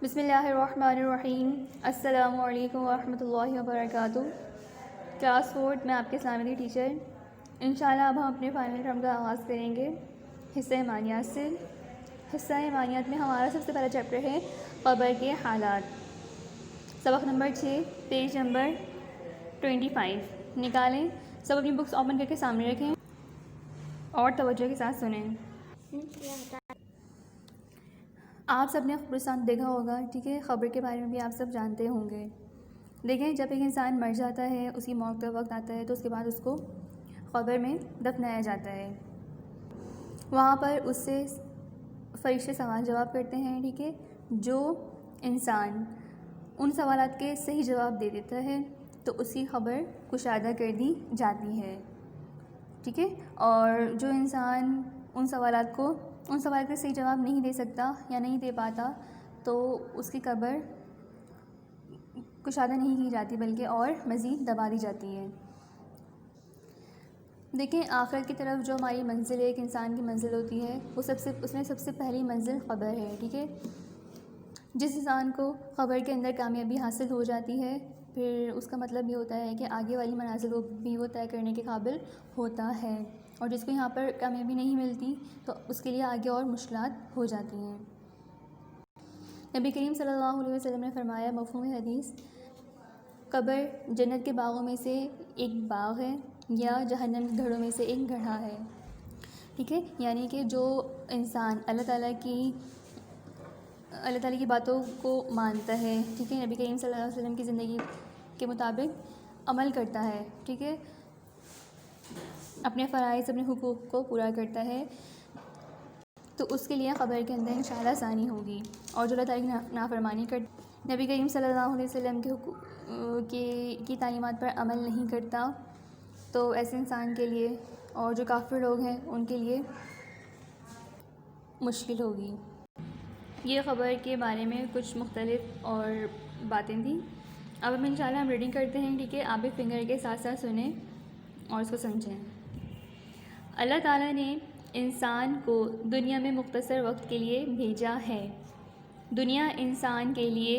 بسم اللہ الرحمن الرحیم۔ السلام علیکم ورحمۃ اللہ وبرکاتہ۔ کلاس 4 میں آپ کے اسلامی ٹیچر۔ انشاءاللہ اب ہم اپنے فائنل ٹرم کا آغاز کریں گے حصہ ایمانیات سے۔ حصہ ایمانیات میں ہمارا سب سے پہلا چیپٹر ہے قبر کے حالات۔ سبق نمبر 6، پیج نمبر 25 نکالیں۔ سب اپنی بکس اوپن کر کے سامنے رکھیں اور توجہ کے ساتھ سنیں۔ آپ سب نے قبرستان دیکھا ہوگا، ٹھیک ہے؟ خبر کے بارے میں بھی آپ سب جانتے ہوں گے۔ دیکھیں، جب ایک انسان مر جاتا ہے، اس کی موت کا وقت آتا ہے، تو اس کے بعد اس کو قبر میں دفنایا جاتا ہے۔ وہاں پر اس سے فرشتے سوال جواب کرتے ہیں، ٹھیک ہے؟ جو انسان ان سوالات کے صحیح جواب دے دیتا ہے تو اس کی خبر کشادہ کر دی جاتی ہے، ٹھیک ہے؟ اور جو انسان ان سوالات کے صحیح جواب نہیں دے سکتا یا نہیں دے پاتا تو اس کی قبر کشادہ نہیں کی جاتی بلکہ اور مزید دبا دی جاتی ہے۔ دیکھیں، آخرت کی طرف جو ہماری منزل ہے، ایک انسان کی منزل ہوتی ہے، اس میں سب سے پہلی منزل قبر ہے، ٹھیک ہے؟ جس انسان کو قبر کے اندر کامیابی حاصل ہو جاتی ہے، پھر اس کا مطلب یہ ہوتا ہے کہ آگے والی منازل بھی وہ طے کرنے کے قابل ہوتا ہے، اور جس کو یہاں پر کامیابی نہیں ملتی تو اس کے لیے آگے اور مشکلات ہو جاتی ہیں۔ نبی کریم صلی اللہ علیہ وسلم نے فرمایا، مفہوم حدیث، قبر جنت کے باغوں میں سے ایک باغ ہے یا جہنم کے گھڑوں میں سے ایک گڑھا ہے، ٹھیک ہے؟ یعنی کہ جو انسان اللہ تعالیٰ کی باتوں کو مانتا ہے، ٹھیک ہے؟ نبی کریم صلی اللہ علیہ وسلم کی زندگی کے مطابق عمل کرتا ہے، ٹھیک ہے؟ اپنے فرائض، اپنے حقوق کو پورا کرتا ہے تو اس کے لیے قبر کے اندر انشاءاللہ آسانی ہوگی۔ اور جو اللہ تعالیٰ کی نافرمانی کرتا، نبی کریم صلی اللہ علیہ وسلم کی تعلیمات پر عمل نہیں کرتا تو ایسے انسان کے لیے اور جو کافر لوگ ہیں ان کے لیے مشکل ہوگی۔ یہ خبر کے بارے میں کچھ مختلف اور باتیں تھیں۔ اب ہم انشاءاللہ ہم ریڈنگ کرتے ہیں، ٹھیک ہے؟ آپ بھی فنگر کے ساتھ ساتھ سنیں اور اس کو سمجھیں۔ اللہ تعالیٰ نے انسان کو دنیا میں مختصر وقت کے لیے بھیجا ہے۔ دنیا انسان کے لیے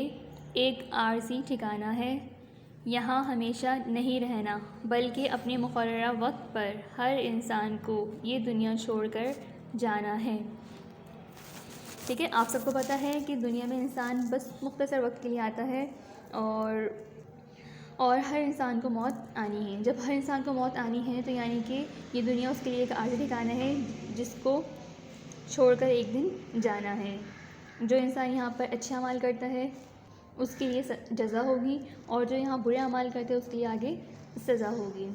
ایک عارضی ٹھکانہ ہے۔ یہاں ہمیشہ نہیں رہنا بلکہ اپنے مقررہ وقت پر ہر انسان کو یہ دنیا چھوڑ کر جانا ہے، ٹھیک ہے؟ آپ سب کو پتہ ہے کہ دنیا میں انسان بس مختصر وقت کے لیے آتا ہے اور ہر انسان کو موت آنی ہے۔ جب ہر انسان کو موت آنی ہے تو یعنی کہ یہ دنیا اس کے لیے ایک عارضی ٹھکانہ ہے جس کو چھوڑ کر ایک دن جانا ہے۔ جو انسان یہاں پر اچھے اعمال کرتا ہے اس کے لیے جزا ہوگی، اور جو یہاں برے اعمال کرتے ہیں اس کے لیے آگے سزا ہوگی۔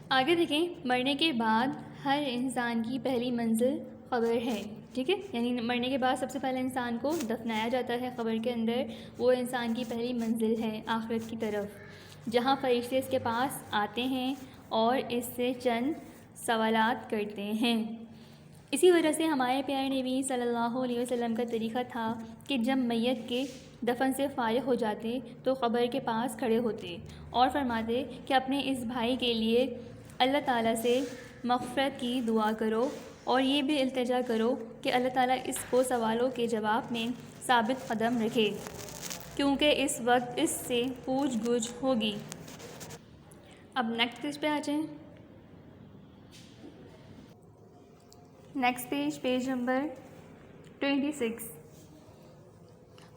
آگے دیکھیں، مرنے کے بعد ہر انسان کی پہلی منزل قبر ہے، ٹھیک ہے؟ یعنی مرنے کے بعد سب سے پہلے انسان کو دفنایا جاتا ہے قبر کے اندر۔ وہ انسان کی پہلی منزل ہے آخرت کی طرف، جہاں فرشتے اس کے پاس آتے ہیں اور اس سے چند سوالات کرتے ہیں۔ اسی وجہ سے ہمارے پیارے نبی صلی اللہ علیہ وسلم کا طریقہ تھا کہ جب میت کے دفن سے فارغ ہو جاتے تو قبر کے پاس کھڑے ہوتے اور فرماتے کہ اپنے اس بھائی کے لیے اللہ تعالیٰ سے مغفرت کی دعا کرو، اور یہ بھی التجا کرو کہ اللہ تعالیٰ اس کو سوالوں کے جواب میں ثابت قدم رکھے، کیونکہ اس وقت اس سے پوچھ گچھ ہوگی۔ اب نیکسٹ پیج پہ آ جائیں۔ Next page number 26۔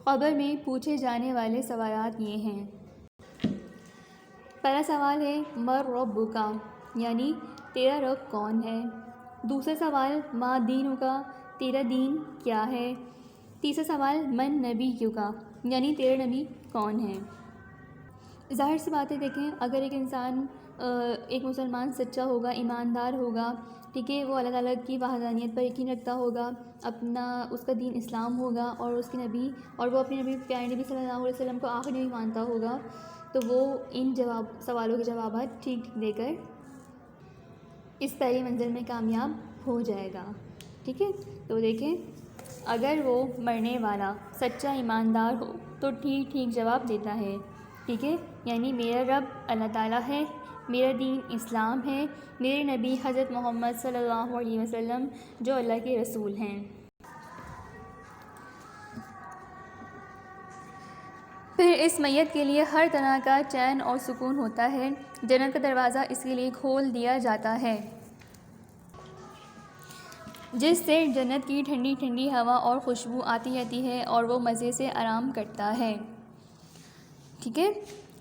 قبر میں پوچھے جانے والے سوالات یہ ہیں۔ پہلا سوال ہے مَن رَبُّکَ، یعنی تیرا رب کون ہے؟ دوسرا سوال ما دینک، تیرا دین کیا ہے؟ تیسرا سوال من نبیک، یعنی تیرا نبی کون ہے؟ ظاہر سی بات ہے، دیکھیں، اگر ایک انسان ایک مسلمان سچا ہوگا، ایماندار ہوگا، ٹھیک ہے، وہ اللہ تعالیٰ کی وحدانیت پر یقین رکھتا ہوگا، اس کا دین اسلام ہوگا، اور اس کے نبی اور وہ اپنے نبی پیارے نبی صلی اللہ علیہ وسلم کو آخری نبی مانتا ہوگا، تو وہ ان سوالوں کے جوابات ٹھیک دے کر اس پہلی منزل میں کامیاب ہو جائے گا، ٹھیک ہے؟ تو دیکھیں، اگر وہ مرنے والا سچا ایماندار ہو تو ٹھیک جواب دیتا ہے، ٹھیک ہے؟ یعنی میرا رب اللہ تعالیٰ ہے، میرا دین اسلام ہے، میرے نبی حضرت محمد صلی اللہ علیہ وسلم جو اللہ کے رسول ہیں۔ پھر اس میت کے لیے ہر طرح کا چین اور سکون ہوتا ہے، جنت کا دروازہ اس کے لیے کھول دیا جاتا ہے، جس سے جنت کی ٹھنڈی ٹھنڈی ہوا اور خوشبو آتی رہتی ہے اور وہ مزے سے آرام کرتا ہے۔ ٹھیک ہے،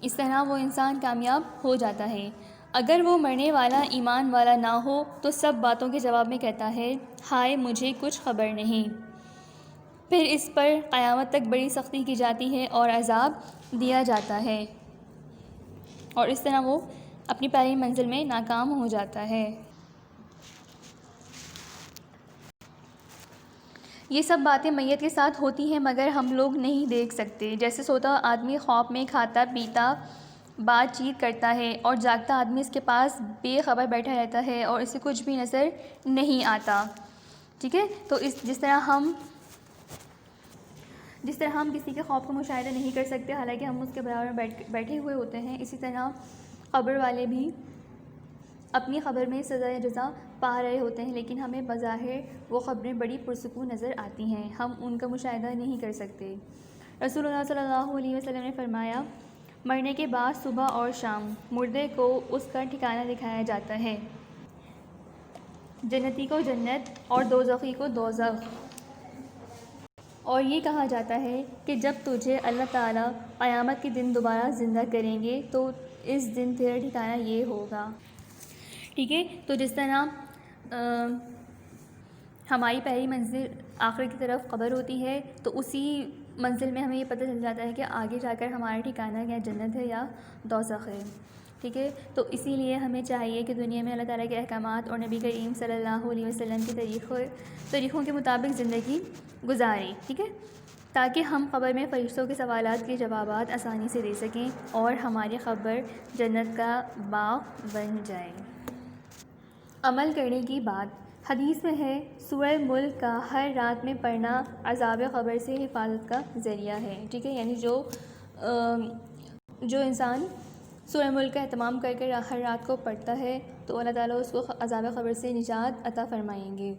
اس طرح وہ انسان کامیاب ہو جاتا ہے۔ اگر وہ مرنے والا ایمان والا نہ ہو تو سب باتوں کے جواب میں کہتا ہے، ہائے مجھے کچھ خبر نہیں۔ پھر اس پر قیامت تک بڑی سختی کی جاتی ہے اور عذاب دیا جاتا ہے، اور اس طرح وہ اپنی پہلی منزل میں ناکام ہو جاتا ہے۔ یہ سب باتیں میت کے ساتھ ہوتی ہیں مگر ہم لوگ نہیں دیکھ سکتے۔ جیسے سوتا آدمی خواب میں کھاتا پیتا بات چیت کرتا ہے اور جاگتا آدمی اس کے پاس بے خبر بیٹھا رہتا ہے اور اسے کچھ بھی نظر نہیں آتا۔ ٹھیک ہے، تو جس طرح ہم کسی کے خواب کا مشاہدہ نہیں کر سکتے حالانکہ ہم اس کے برابر میں بیٹھے ہوئے ہوتے ہیں، اسی طرح قبر والے بھی اپنی خبر میں سزا یا جزا پا رہے ہوتے ہیں، لیکن ہمیں بظاہر وہ خبریں بڑی پرسکون نظر آتی ہیں، ہم ان کا مشاہدہ نہیں کر سکتے۔ رسول اللہ صلی اللہ علیہ وسلم نے فرمایا، مرنے کے بعد صبح اور شام مردے کو اس کا ٹھکانہ دکھایا جاتا ہے، جنتی کو جنت اور دوزخی کو دوزخ، اور یہ کہا جاتا ہے کہ جب تجھے اللہ تعالیٰ قیامت کے دن دوبارہ زندہ کریں گے تو اس دن تیرا ٹھکانہ یہ ہوگا۔ ٹھیک ہے، تو جس طرح ہماری پہلی منزل آخر کی طرف قبر ہوتی ہے تو اسی منزل میں ہمیں یہ پتہ چل جاتا ہے کہ آگے جا کر ہمارا ٹھکانہ یا جنت ہے یا دوزخ ہے۔ ٹھیک ہے، تو اسی لیے ہمیں چاہیے کہ دنیا میں اللہ تعالیٰ کے احکامات اور نبی کریم صلی اللہ علیہ وسلم کے طریقوں کے مطابق زندگی گزاریں۔ ٹھیک ہے، تاکہ ہم قبر میں فرشتوں کے سوالات کے جوابات آسانی سے دے سکیں اور ہماری قبر جنت کا باغ بن جائے۔ عمل کرنے کی بات، حدیث میں ہے سورہ ملک کا ہر رات میں پڑھنا عذاب قبر سے حفاظت کا ذریعہ ہے۔ ٹھیک ہے، یعنی جو انسان سورہ ملک کا اہتمام کر کر ہر رات کو پڑھتا ہے تو اللہ تعالیٰ اس کو عذاب قبر سے نجات عطا فرمائیں گے۔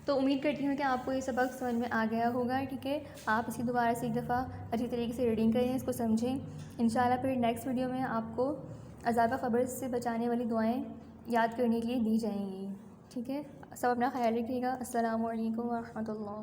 تو امید کرتی ہوں کہ آپ کو یہ سبق سمجھ میں آ گیا ہوگا۔ ٹھیک ہے، آپ اس کی دوبارہ سے ایک دفعہ اچھی طریقے سے ریڈنگ کریں، اس کو سمجھیں۔ انشاءاللہ پھر نیکسٹ ویڈیو میں آپ کو عذاب قبر سے بچانے والی دعائیں یاد کرنے کے لیے دی جائیں گی۔ ٹھیک ہے، سب اپنا خیال رکھیے گا۔ السلام علیکم ورحمۃ اللہ۔